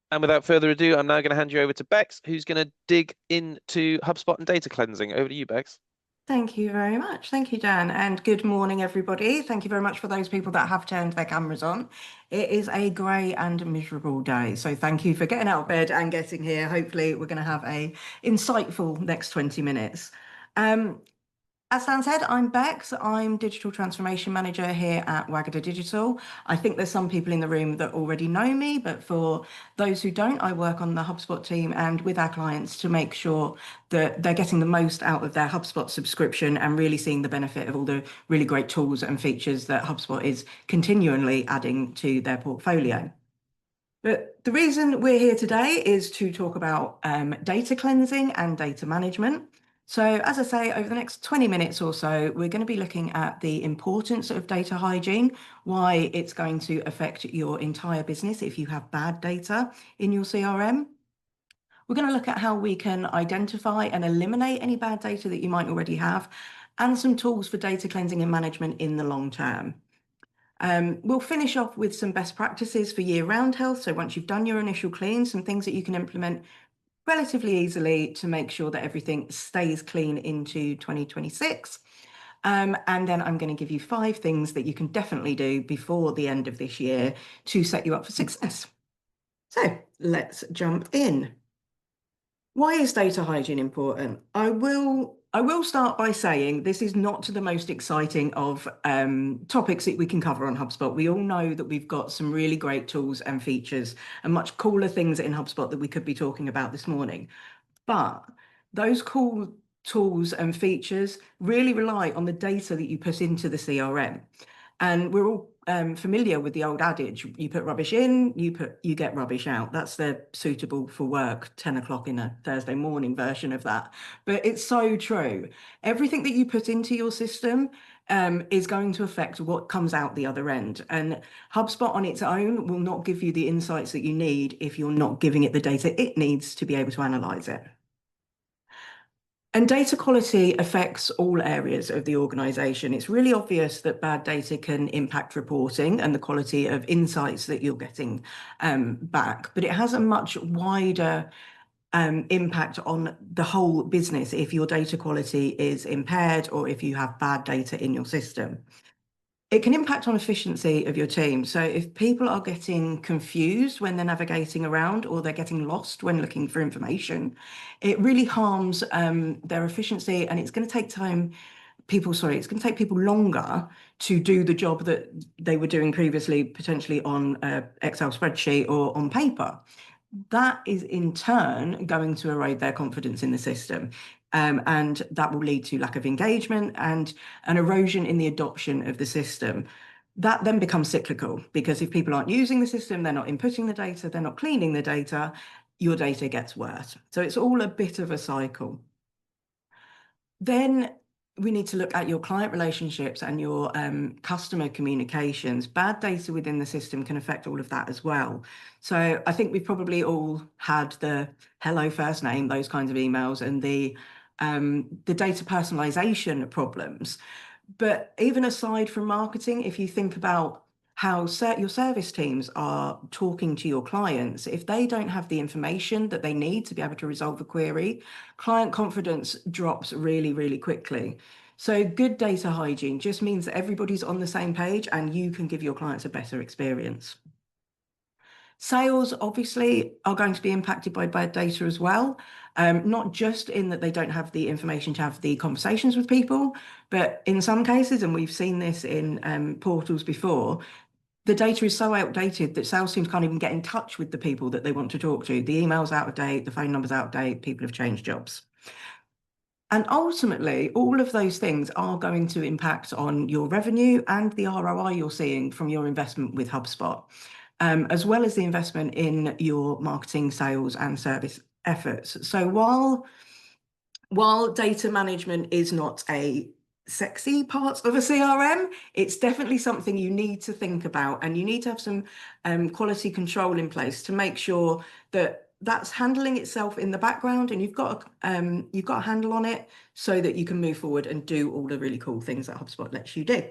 And without further ado, I'm now going to hand you over to Bex, who's going to dig into HubSpot and data cleansing. Over to you, Bex. Thank you very much. Thank you, Dan. And good morning, everybody. Thank you very much for those people that have turned their cameras on. It is a grey and miserable day. So thank you for getting out of bed and getting here. Hopefully, we're going to have a insightful next 20 minutes. Um, as Dan said, I'm Bex. I'm Digital Transformation Manager here at Wagada Digital. I think there's some people in the room that already know me, but for those who don't, I work on the HubSpot team and with our clients to make sure that they're getting the most out of their HubSpot subscription and really seeing the benefit of all the really great tools and features that HubSpot is continually adding to their portfolio. But the reason we're here today is to talk about data cleansing and data management. So, as I say, over the next 20 minutes or so, we're going to be looking at the importance of data hygiene, why it's going to affect your entire business if you have bad data in your CRM. We're going to look at how we can identify and eliminate any bad data that you might already have, and some tools for data cleansing and management in the long term. We'll finish off with some best practices for year-round health. So once you've done your initial clean, some things that you can implement relatively easily to make sure that everything stays clean into 2026. And then I'm going to give you 5 things that you can definitely do before the end of this year to set you up for success. So let's jump in. Why is data hygiene important? I will start by saying this is not the most exciting of topics that we can cover on HubSpot. We all know that we've got some really great tools and features and much cooler things in HubSpot that we could be talking about this morning. But those cool tools and features really rely on the data that you put into the CRM. And we're all familiar with the old adage, you put rubbish in, you get rubbish out. That's the suitable for work 10 o'clock in a Thursday morning version of that. But it's so true. Everything that you put into your system is going to affect what comes out the other end. And HubSpot on its own will not give you the insights that you need if you're not giving it the data it needs to be able to analyze it. And data quality affects all areas of the organization. It's really obvious that bad data can impact reporting and the quality of insights that you're getting back, but it has a much wider impact on the whole business if your data quality is impaired or if you have bad data in your system. It can impact on efficiency of your team. So if people are getting confused when they're navigating around or they're getting lost when looking for information, it really harms their efficiency, and it's going to take it's going to take people longer to do the job that they were doing previously, potentially on an Excel spreadsheet or on paper. That is in turn going to erode their confidence in the system. And that will lead to lack of engagement and an erosion in the adoption of the system. That then becomes cyclical because if people aren't using the system, they're not inputting the data, they're not cleaning the data, your data gets worse. So it's all a bit of a cycle. Then we need to look at your client relationships and your customer communications. Bad data within the system can affect all of that as well. So I think we've probably all had the hello first name, those kinds of emails, and the data personalization problems. But even aside from marketing, if you think about how your service teams are talking to your clients, if they don't have the information that they need to be able to resolve a query, client confidence drops really, really quickly. So good data hygiene just means that everybody's on the same page and you can give your clients a better experience. Sales obviously are going to be impacted by bad data as well, not just in that they don't have the information to have the conversations with people, but in some cases, and we've seen this in portals before, the data is so outdated that sales teams can't even get in touch with the people that they want to talk to. The email's out of date, the phone number's out of date, people have changed jobs. And ultimately, all of those things are going to impact on your revenue and the ROI you're seeing from your investment with HubSpot, as well as the investment in your marketing, sales, and service efforts. So while data management is not a sexy part of a CRM, it's definitely something you need to think about, and you need to have some quality control in place to make sure that that's handling itself in the background and you've got a handle on it so that you can move forward and do all the really cool things that HubSpot lets you do.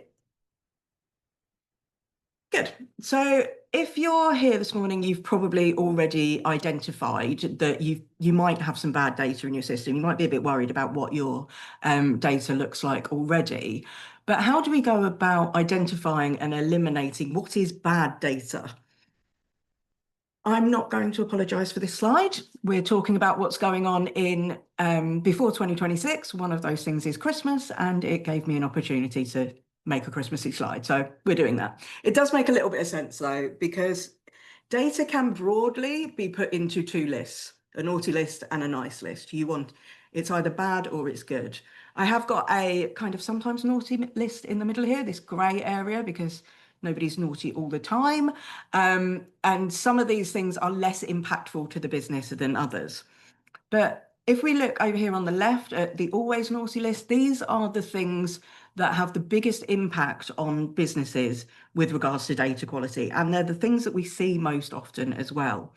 Good. So if you're here this morning, you've probably already identified that you might have some bad data in your system. You might be a bit worried about what your data looks like already. But how do we go about identifying and eliminating what is bad data? I'm not going to apologise for this slide. We're talking about what's going on in before 2026. One of those things is Christmas, and it gave me an opportunity to make a Christmassy slide. So we're doing that. It does make a little bit of sense though, because data can broadly be put into two lists, a naughty list and a nice list. It's either bad or it's good. I have got a kind of sometimes naughty list in the middle here, this grey area, because nobody's naughty all the time. And some of these things are less impactful to the business than others. But if we look over here on the left at the always naughty list, these are the things that have the biggest impact on businesses with regards to data quality. And they're the things that we see most often as well.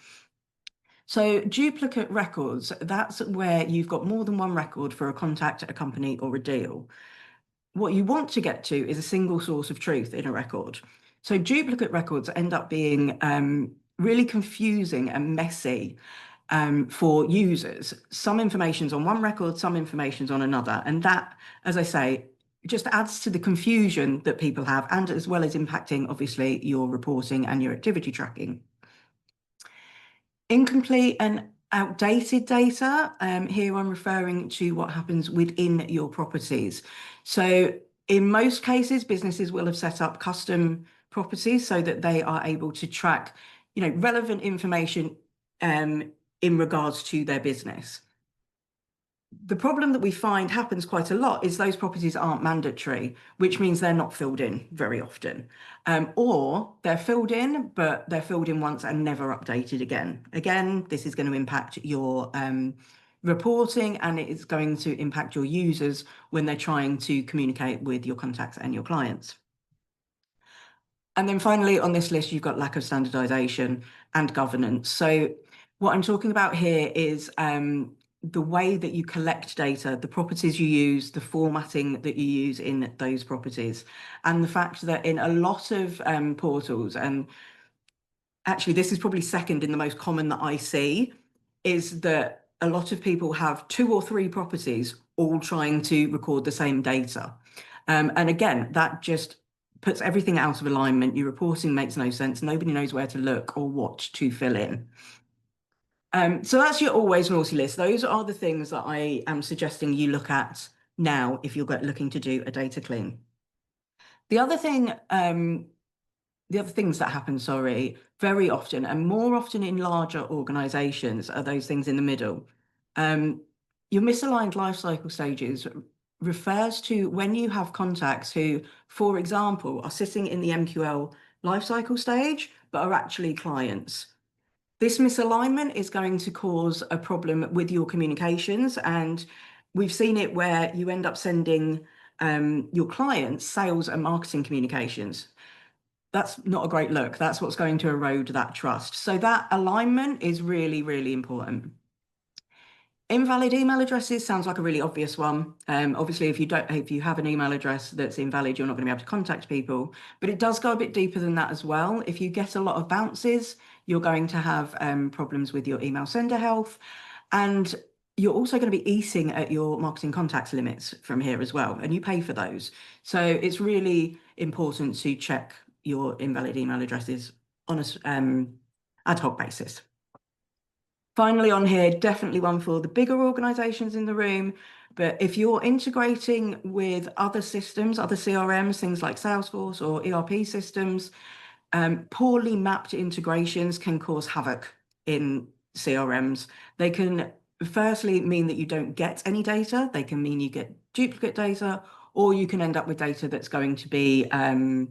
So duplicate records, that's where you've got more than one record for a contact, a company, or a deal. What you want to get to is a single source of truth in a record. So duplicate records end up being really confusing and messy for users. Some information's on one record, some information's on another. And that, as I say, just adds to the confusion that people have, and as well as impacting, obviously, your reporting and your activity tracking. Incomplete and outdated data, here I'm referring to what happens within your properties. So in most cases, businesses will have set up custom properties so that they are able to track, relevant information in regards to their business. The problem that we find happens quite a lot is those properties aren't mandatory, which means they're not filled in very often. Or they're filled in, but they're filled in once and never updated again. Again, this is going to impact your reporting, and it is going to impact your users when they're trying to communicate with your contacts and your clients. And then finally, on this list, you've got lack of standardization and governance. So what I'm talking about here is the way that you collect data, the properties you use, the formatting that you use in those properties, and the fact that in a lot of portals, and actually this is probably second in the most common that I see, is that a lot of people have 2 or 3 properties all trying to record the same data. And again, that just puts everything out of alignment. Your reporting makes no sense. Nobody knows where to look or what to fill in. So that's your always naughty list. Those are the things that I am suggesting you look at now if you're looking to do a data clean. The other thing, the other things that happen, very often and more often in larger organizations are those things in the middle. Your misaligned lifecycle stages refers to when you have contacts who, for example, are sitting in the MQL lifecycle stage, but are actually clients. This misalignment is going to cause a problem with your communications, and we've seen it where you end up sending your clients sales and marketing communications. That's not a great look. That's what's going to erode that trust. So that alignment is really, really important. Invalid email addresses sounds like a really obvious one. Obviously, if you have an email address that's invalid, you're not going to be able to contact people. But it does go a bit deeper than that as well. If you get a lot of bounces, you're going to have problems with your email sender health, and you're also going to be eating at your marketing contacts limits from here as well, and you pay for those. So it's really important to check your invalid email addresses on a ad hoc basis. Finally on here, definitely one for the bigger organizations in the room. But if you're integrating with other systems, other CRMs, things like Salesforce or ERP systems, poorly mapped integrations can cause havoc in CRMs. They can firstly mean that you don't get any data. They can mean you get duplicate data, or you can end up with data that's going to be updated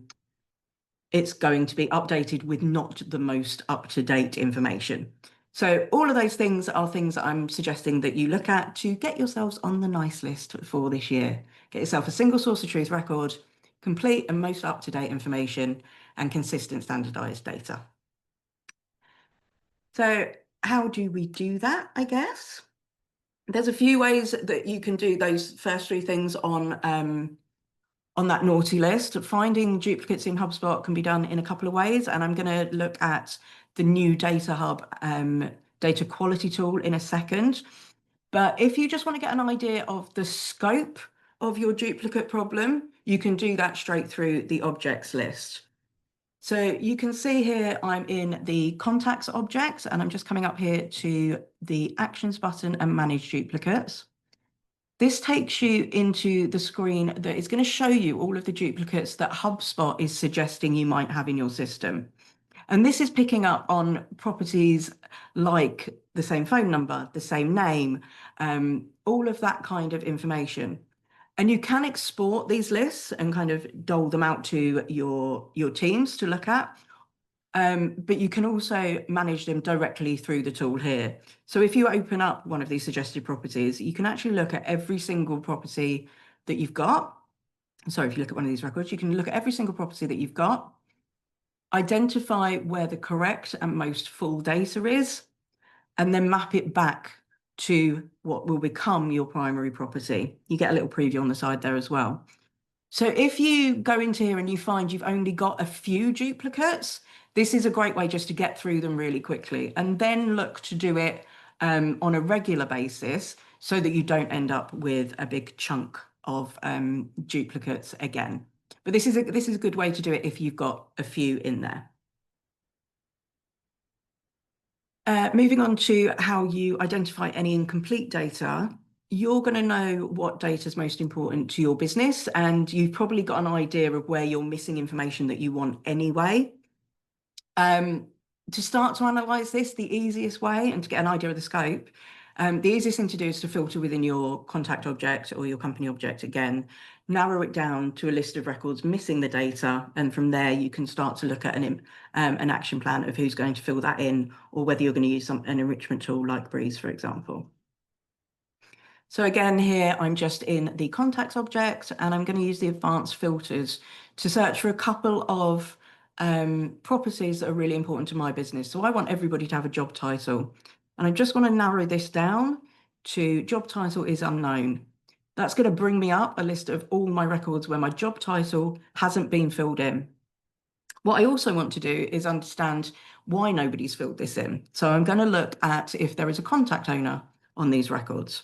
with not the most up-to-date information. So all of those things are things that I'm suggesting that you look at to get yourselves on the nice list for this year. Get yourself a single source of truth record, complete and most up-to-date information, and consistent standardized data. So how do we do that, I guess? There's a few ways that you can do those first 3 things on on that naughty list. Finding duplicates in HubSpot can be done in a couple of ways, and I'm going to look at the new Data Hub data quality tool in a second. But if you just want to get an idea of the scope of your duplicate problem, you can do that straight through the objects list. So you can see here I'm in the contacts object, and I'm just coming up here to the actions button and manage duplicates. This takes you into the screen that is going to show you all of the duplicates that HubSpot is suggesting you might have in your system. And this is picking up on properties like the same phone number, the same name, all of that kind of information. And you can export these lists and kind of dole them out to your teams to look at. But you can also manage them directly through the tool here. So if you open up one of these suggested properties, you can actually look at every single property that you've got. So if you look at one of these records, you can look at every single property that you've got, identify where the correct and most full data is, and then map it back to what will become your primary property. You get a little preview on the side there as well. So if you go into here and you find you've only got a few duplicates, this is a great way just to get through them really quickly, and then look to do it on a regular basis so that you don't end up with a big chunk of duplicates again. But this is a good way to do it if you've got a few in there. Moving on to how you identify any incomplete data, you're going to know what data is most important to your business, and you've probably got an idea of where you're missing information that you want anyway. To start to analyze this, the easiest way, and to get an idea of the scope, the easiest thing to do is to filter within your contact object or your company object again, narrow it down to a list of records missing the data, and from there you can start to look at an action plan of who's going to fill that in, or whether you're going to use an enrichment tool like Breeze, for example. So again, here I'm just in the contacts object, and I'm going to use the advanced filters to search for a couple of properties that are really important to my business. So I want everybody to have a job title, and I just want to narrow this down to job title is unknown. That's going to bring me up a list of all my records where my job title hasn't been filled in. What I also want to do is understand why nobody's filled this in. So I'm going to look at if there is a contact owner on these records.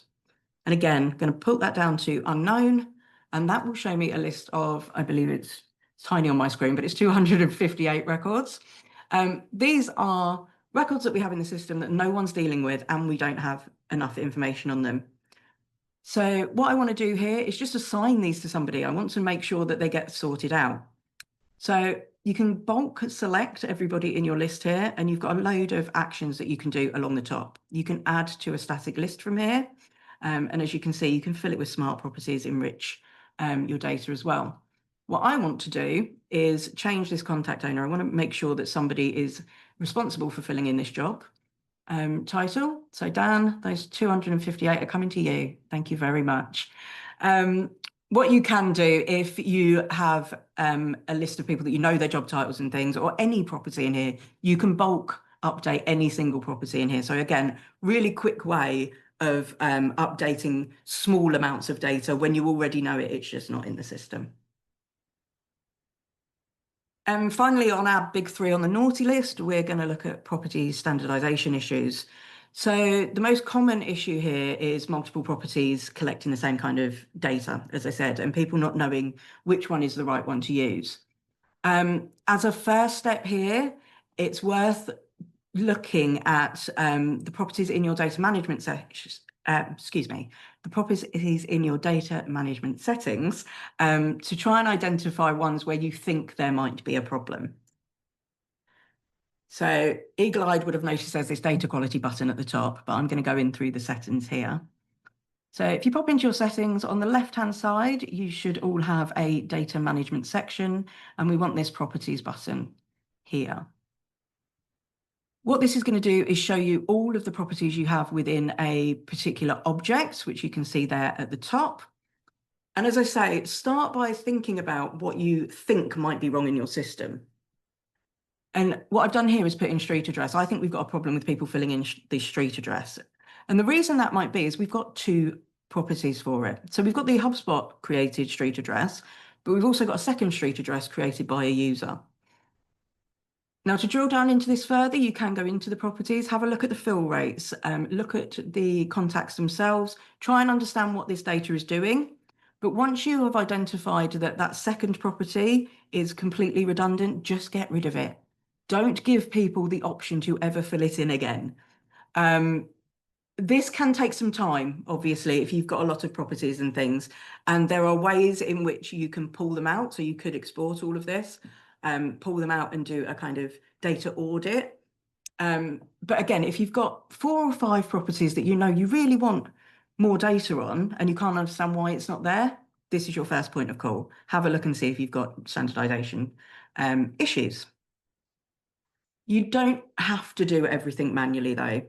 And again, I'm going to put that down to unknown, and that will show me a list of, I believe it's tiny on my screen, but it's 258 records. These are records that we have in the system that no one's dealing with, and we don't have enough information on them. So what I want to do here is just assign these to somebody. I want to make sure that they get sorted out. So you can bulk select everybody in your list here, and you've got a load of actions that you can do along the top. You can add to a static list from here. And as you can see, you can fill it with smart properties, enrich your data as well. What I want to do is change this contact owner. I want to make sure that somebody is responsible for filling in this job. Title, so Dan, those 258 are coming to you. Thank you very much. What you can do if you have a list of people that you know their job titles and things, or any property in here, you can bulk update any single property in here. So again, really quick way of updating small amounts of data when you already know it, it's just not in the system. And finally, on our big three on the naughty list, we're going to look at property standardization issues. So the most common issue here is multiple properties collecting the same kind of data, as I said, and people not knowing which one is the right one to use. As a first step here, it's worth looking at the properties in your data management settings, the properties in your data management settings to try and identify ones where you think there might be a problem. So eagle-eyed would have noticed there's this data quality button at the top, but I'm going to go in through the settings here. So if you pop into your settings on the left-hand side, you should all have a data management section, and we want this properties button here. What this is going to do is show you all of the properties you have within a particular object, which you can see there at the top. And as I say, start by thinking about what you think might be wrong in your system. And what I've done here is put in street address. I think we've got a problem with people filling in the street address. And the reason that might be is we've got two properties for it. So we've got the HubSpot created street address, but we've also got a second street address created by a user. Now, to drill down into this further, you can go into the properties, have a look at the fill rates, look at the contacts themselves, try and understand what this data is doing. But once you have identified that that second property is completely redundant, just get rid of it. Don't give people the option to ever fill it in again. This can take some time, obviously, if you've got a lot of properties and things, and there are ways in which you can pull them out. So you could export all of this, pull them out and do a kind of data audit. But again, if you've got 4 or 5 properties that you know you really want more data on and you can't understand why it's not there, this is your first point of call. Have a look and see if you've got standardization issues. You don't have to do everything manually though.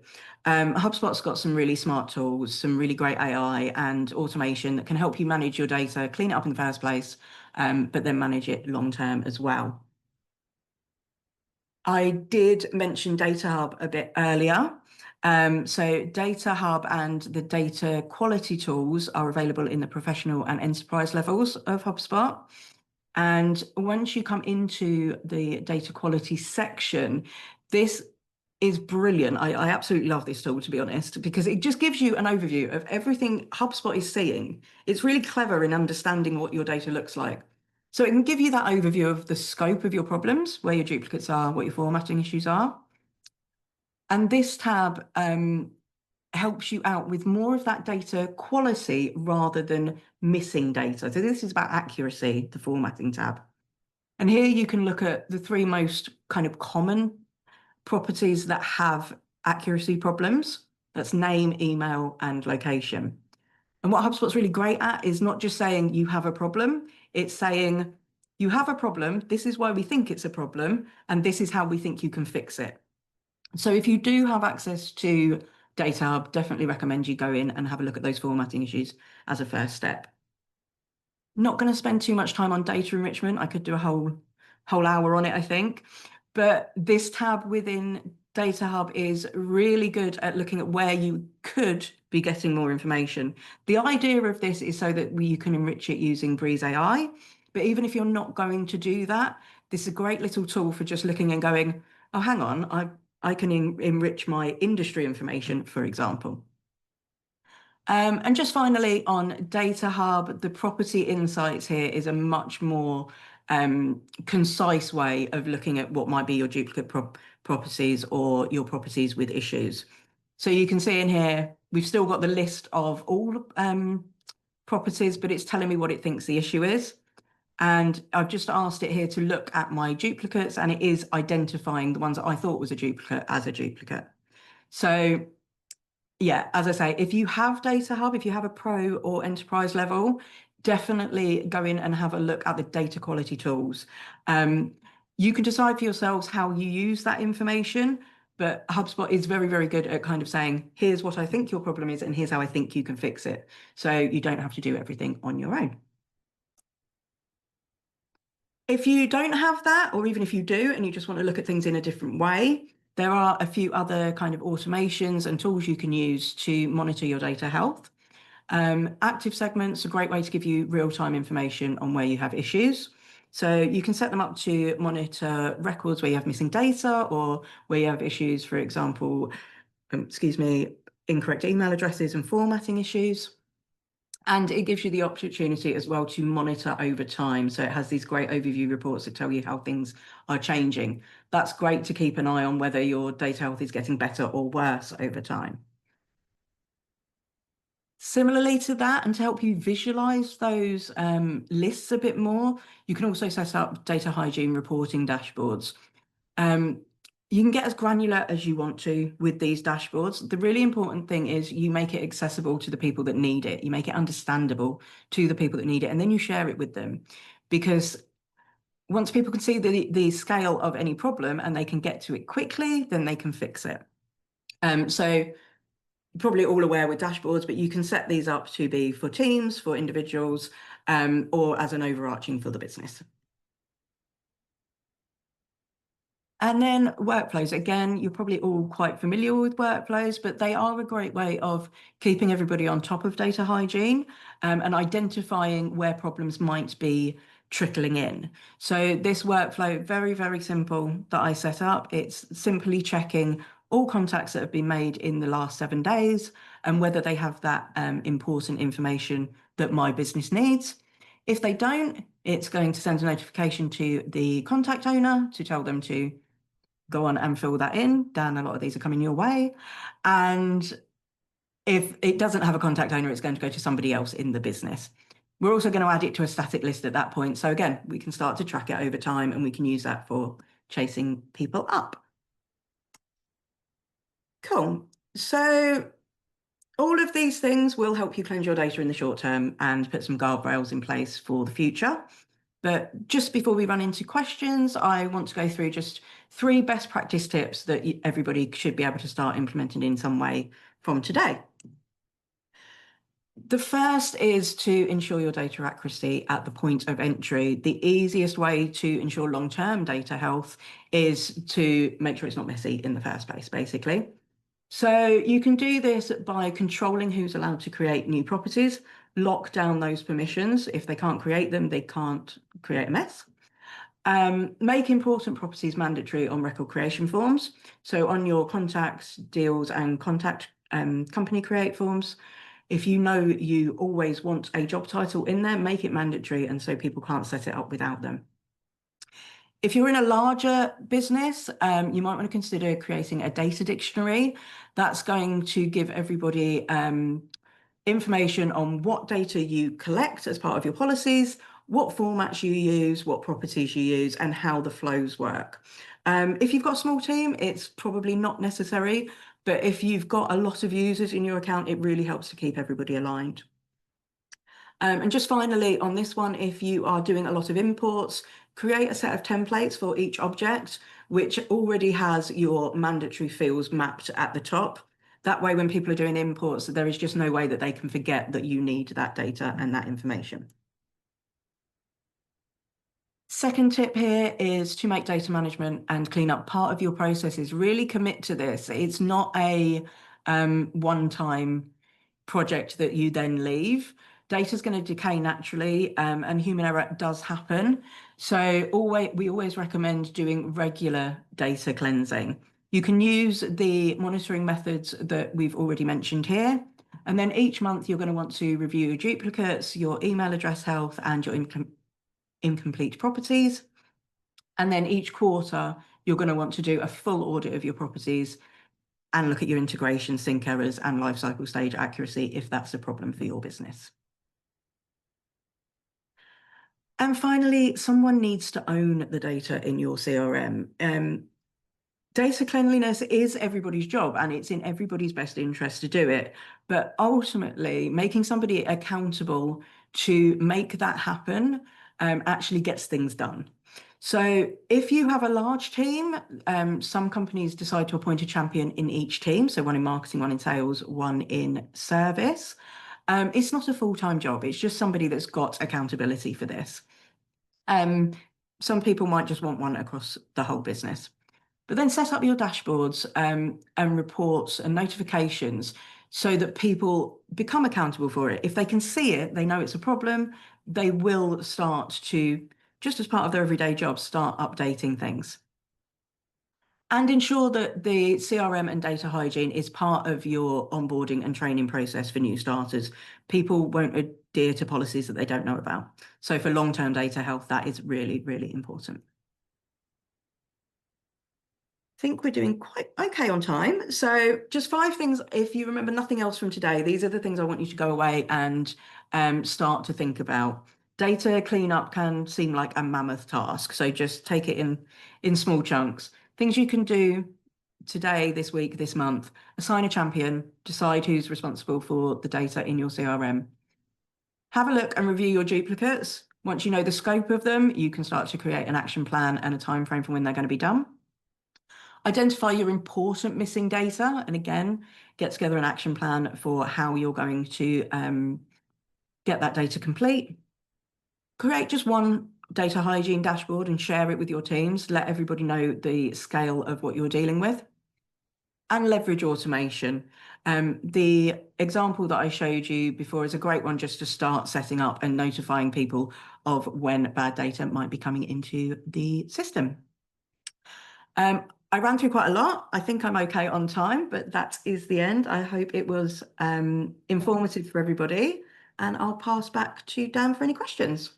HubSpot's got some really smart tools, some really great AI and automation that can help you manage your data, clean it up in the first place, but then manage it long term as well. I did mention Data Hub a bit earlier. So Data Hub and the data quality tools are available in the professional and enterprise levels of HubSpot. And once you come into the data quality section, this is brilliant. I absolutely love this tool, to be honest, because it just gives you an overview of everything HubSpot is seeing. It's really clever in understanding what your data looks like. So it can give you that overview of the scope of your problems, where your duplicates are, what your formatting issues are. And this tab helps you out with more of that data quality rather than missing data. So this is about accuracy, the formatting tab. And here you can look at the 3 most kind of common properties that have accuracy problems. That's name, email, and location. And what HubSpot's really great at is not just saying you have a problem, it's saying you have a problem, this is why we think it's a problem, and this is how we think you can fix it. So if you do have access to Data Hub, definitely recommend you go in and have a look at those formatting issues as a first step. Not going to spend too much time on data enrichment. I could do a whole hour on it, I think. But this tab within Data Hub is really good at looking at where you could be getting more information. The idea of this is so that you can enrich it using Breeze AI. But even if you're not going to do that, this is a great little tool for just looking and going, oh, hang on, I can enrich my industry information, for example. And just finally on Data Hub, the property insights here is a much more concise way of looking at what might be your duplicate properties or your properties with issues. So you can see in here, we've still got the list of all properties, but it's telling me what it thinks the issue is. And I've just asked it here to look at my duplicates, and it is identifying the ones that I thought was a duplicate as a duplicate. So yeah, as I say, if you have Data Hub, if you have a pro or enterprise level, definitely go in and have a look at the data quality tools. You can decide for yourselves how you use that information, but HubSpot is very, very good at kind of saying, here's what I think your problem is, and here's how I think you can fix it. So you don't have to do everything on your own. If you don't have that, or even if you do, and you just want to look at things in a different way, there are a few other kind of automations and tools you can use to monitor your data health. Active segments are a great way to give you real-time information on where you have issues. So you can set them up to monitor records where you have missing data or where you have issues, for example, incorrect email addresses and formatting issues. And it gives you the opportunity as well to monitor over time. So it has these great overview reports that tell you how things are changing. That's great to keep an eye on whether your data health is getting better or worse over time. Similarly to that, and to help you visualize those lists a bit more, you can also set up data hygiene reporting dashboards. You can get as granular as you want to with these dashboards. The really important thing is you make it accessible to the people that need it. You make it understandable to the people that need it, and then you share it with them. Because once people can see the scale of any problem and they can get to it quickly, then they can fix it. So probably all aware with dashboards, but you can set these up to be for teams, for individuals, or as an overarching for the business. And then workflows, again, you're probably all quite familiar with workflows, but they are a great way of keeping everybody on top of data hygiene and identifying where problems might be trickling in. So this workflow, very, very simple that I set up. It's simply checking all contacts that have been made in the last 7 days and whether they have that important information that my business needs. If they don't, it's going to send a notification to the contact owner to tell them to go on and fill that in. Dan, a lot of these are coming your way. And if it doesn't have a contact owner, it's going to go to somebody else in the business. We're also going to add it to a static list at that point. So again, we can start to track it over time and we can use that for chasing people up. Cool. So all of these things will help you cleanse your data in the short term and put some guardrails in place for the future. But just before we run into questions, I want to go through just 3 best practice tips that everybody should be able to start implementing in some way from today. The first is to ensure your data accuracy at the point of entry. The easiest way to ensure long-term data health is to make sure it's not messy in the first place, basically. So you can do this by controlling who's allowed to create new properties, lock down those permissions. If they can't create them, they can't create a mess. Make important properties mandatory on record creation forms. So on your contacts, deals, and contact company create forms, if you know you always want a job title in there, make it mandatory, and so people can't set it up without them. If you're in a larger business, you might want to consider creating a data dictionary. That's going to give everybody information on what data you collect as part of your policies, what formats you use, what properties you use, and how the flows work. If you've got a small team, it's probably not necessary, but if you've got a lot of users in your account, it really helps to keep everybody aligned. And just finally on this one, if you are doing a lot of imports, create a set of templates for each object, which already has your mandatory fields mapped at the top. That way, when people are doing imports, there is just no way that they can forget that you need that data and that information. Second tip here is to make data management and cleanup part of your processes. Really commit to this. It's not a one-time project that you then leave. Data is going to decay naturally, and human error does happen. So we always recommend doing regular data cleansing. You can use the monitoring methods that we've already mentioned here. And then each month you're going to want to review your duplicates, your email address health, and your incomplete properties. And then each quarter, you're going to want to do a full audit of your properties and look at your integration, sync errors, and lifecycle stage accuracy if that's a problem for your business. And finally, someone needs to own the data in your CRM. Data cleanliness is everybody's job and it's in everybody's best interest to do it. But ultimately, making somebody accountable to make that happen actually gets things done. So if you have a large team, some companies decide to appoint a champion in each team. So one in marketing, one in sales, one in service. It's not a full-time job. It's just somebody that's got accountability for this. Some people might just want one across the whole business. But then set up your dashboards and reports and notifications so that people become accountable for it. If they can see it, they know it's a problem, they will start to, just as part of their everyday job, start updating things. And ensure that the CRM and data hygiene is part of your onboarding and training process for new starters. People won't adhere to policies that they don't know about. So for long-term data health, that is really, really important. I think we're doing quite okay on time. So just 5 things, if you remember nothing else from today, these are the things I want you to go away and start to think about. Data cleanup can seem like a mammoth task, so just take it in small chunks. Things you can do today, this week, this month: assign a champion, decide who's responsible for the data in your CRM. Have a look and review your duplicates. Once you know the scope of them, you can start to create an action plan and a time frame for when they're going to be done. Identify your important missing data, and again, get together an action plan for how you're going to get that data complete. Create just one data hygiene dashboard and share it with your teams. Let everybody know the scale of what you're dealing with. and leverage automation. The example that I showed you before is a great one just to start setting up and notifying people of when bad data might be coming into the system. I ran through quite a lot. I think I'm okay on time, but that is the end. I hope it was informative for everybody, and I'll pass back to Dan for any questions.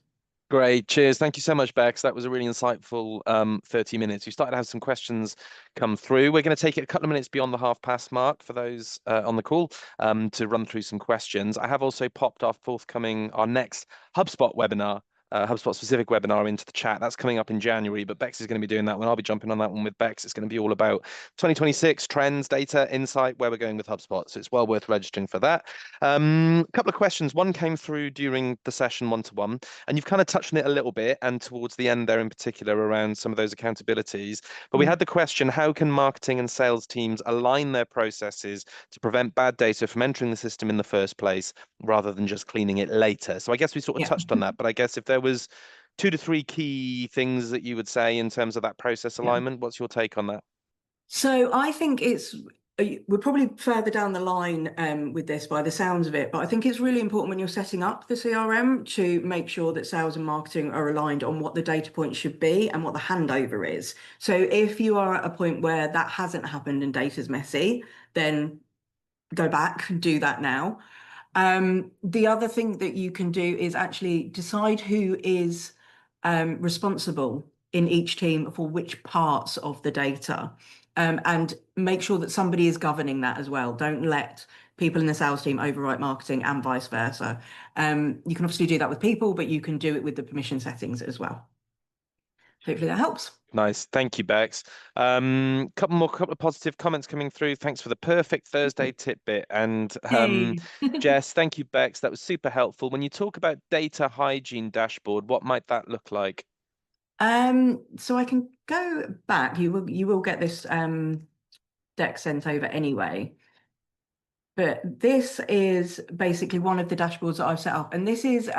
Great, cheers. Thank you so much, Bex. That was a really insightful 30 minutes. You started to have some questions come through. We're going to take it a couple of minutes beyond the half-past mark for those on the call to run through some questions. I have also popped our next HubSpot webinar, HubSpot specific webinar into the chat. That's coming up in January, but Bex is going to be doing that one. I'll be jumping on that one with Bex. It's going to be all about 2026 trends, data, insight, where we're going with HubSpot. So it's well worth registering for that. A couple of questions. One came through during the session one-to-one, and you've kind of touched on it a little bit, and towards the end there in particular around some of those accountabilities. But we had the question, how can marketing and sales teams align their processes to prevent bad data from entering the system in the first place, rather than just cleaning it later? So I guess we sort of Yeah. touched on that, but I guess if there was 2 to 3 key things that you would say in terms of that process alignment, what's your take on that? So I think we're probably further down the line with this by the sounds of it, but I think it's really important when you're setting up the CRM to make sure that sales and marketing are aligned on what the data points should be and what the handover is. So if you are at a point where that hasn't happened and data's messy, then go back and do that now. The other thing that you can do is actually decide who is responsible in each team for which parts of the data, and make sure that somebody is governing that as well. Don't let people in the sales team overwrite marketing and vice versa. You can obviously do that with people, but you can do it with the permission settings as well. Hopefully that helps. Nice, thank you, Bex. Couple of positive comments coming through. Thanks for the perfect Thursday tidbit. And Hey. Jess, thank you, Bex. That was super helpful. When you talk about data hygiene dashboard, what might that look like? So I can go back. You will get this deck sent over anyway. But this is basically one of the dashboards that I've set up. And this is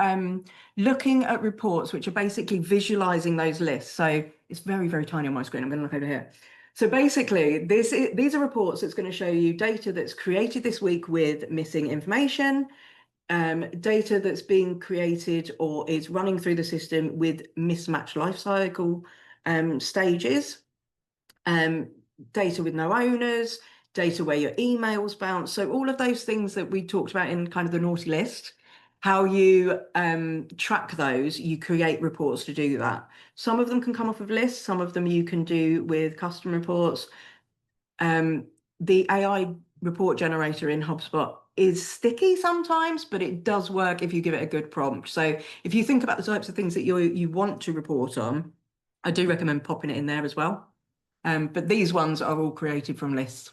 looking at reports, which are basically visualizing those lists. So it's very, very tiny on my screen. I'm going to look over here. So basically, these are reports that's going to show you data that's created this week with missing information, data that's being created or is running through the system with mismatched lifecycle stages, data with no owners, data where your emails bounce. So all of those things that we talked about in kind of the naughty list, how you track those, you create reports to do that. Some of them can come off of lists, some of them you can do with custom reports. The AI report generator in HubSpot is sticky sometimes, but it does work if you give it a good prompt. So if you think about the types of things that you want to report on, I do recommend popping it in there as well. But these ones are all created from lists.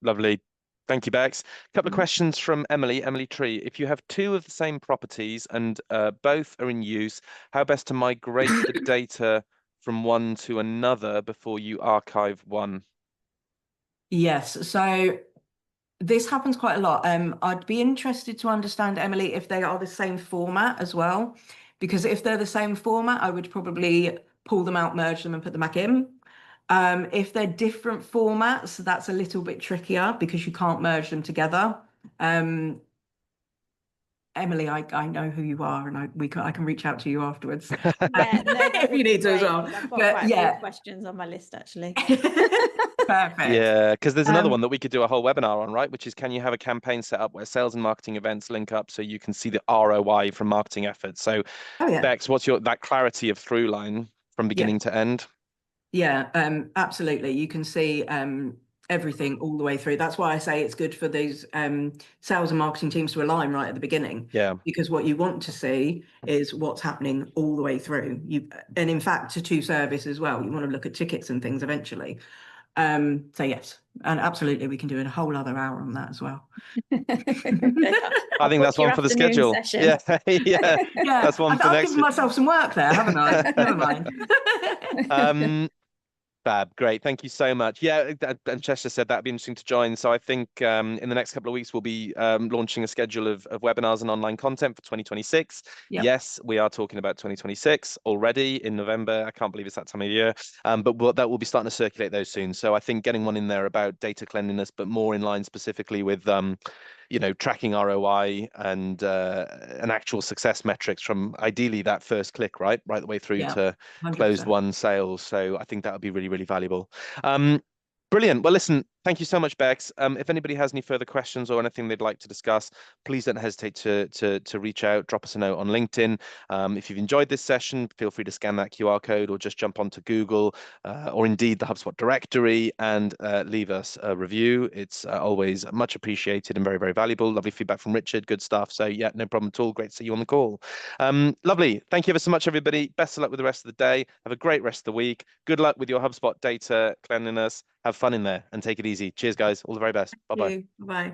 Lovely. Thank you, Bex. A couple of questions from Emily Tree. If you have 2 of the same properties and both are in use, how best to migrate the data from one to another before you archive one? Yes, so this happens quite a lot. I'd be interested to understand, Emily, if they are the same format as well, because if they're the same format, I would probably pull them out, merge them, and put them back in. If they're different formats, that's a little bit trickier because you can't merge them together. Emily, I know who you are, and I can reach out to you afterwards. Yeah, no, if you need to as well. I've got But quite a yeah, few questions on my list actually. perfect. Yeah, because there's another one that we could do a whole webinar on, right? Which is, can you have a campaign set up where sales and marketing events link up so you can see the ROI from marketing efforts? So, Oh yeah, Bex, what's that clarity of through line from beginning to end? yeah, absolutely. You can see everything all the way through. That's why I say it's good for these sales and marketing teams to align right at the beginning. Yeah. Because what you want to see is what's happening all the way through. And in fact, to service as well. You want to look at tickets and things eventually. So yes, and absolutely, we can do a whole other hour on that as well. I think that's one for the schedule. Yeah, yeah, that's one for I've next. given myself some work there, haven't I? Never mind. Fab, great. Thank you so much. Yeah, and Chester said that'd be interesting to join. So I think in the next couple of weeks, we'll be launching a schedule of webinars and online content for 2026. Yep. Yes, we are talking about 2026 already in November. I can't believe it's that time of year. But that will be starting to circulate those soon. So I think getting one in there about data cleanliness, but more in line specifically with you know, tracking ROI and actual success metrics from ideally that first click, right the way through Yeah, to 100%. closed won sales. So I think that would be really, really valuable. Brilliant. Well, listen, thank you so much, Bex. If anybody has any further questions or anything they'd like to discuss, please don't hesitate to reach out, drop us a note on LinkedIn. If you've enjoyed this session, feel free to scan that QR code or just jump onto Google or indeed the HubSpot directory and leave us a review. It's always much appreciated and very, very valuable. Lovely feedback from Richard. Good stuff. So yeah, no problem at all. Great to see you on the call. Lovely. Thank you ever so much, everybody. Best of luck with the rest of the day. Have a great rest of the week. Good luck with your HubSpot data cleanliness. Have fun in there and take it easy. Cheers, guys. All the very best. Bye-bye. Bye.